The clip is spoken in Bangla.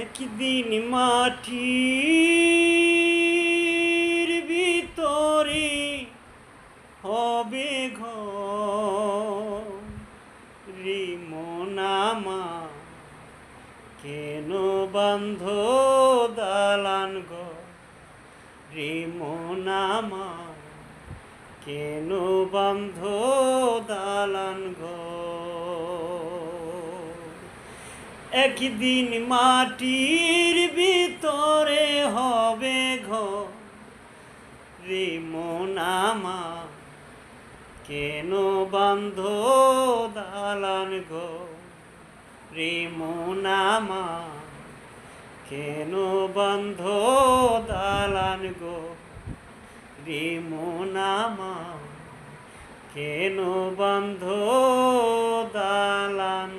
একদিন মাটির ভিতরে হবে ঘর রে মন আমার, কেন বান্ধ দালান ঘর রে মন আমার, কেন বান্ধ দালান ঘর। একদিন মাটির ভিতরে হবে ঘর রে মন আমার, কেন বান্ধ দালান ঘর রে মন আমার, কেন বান্ধ দালান ঘর রে মন আমার, কেন বান্ধ দালান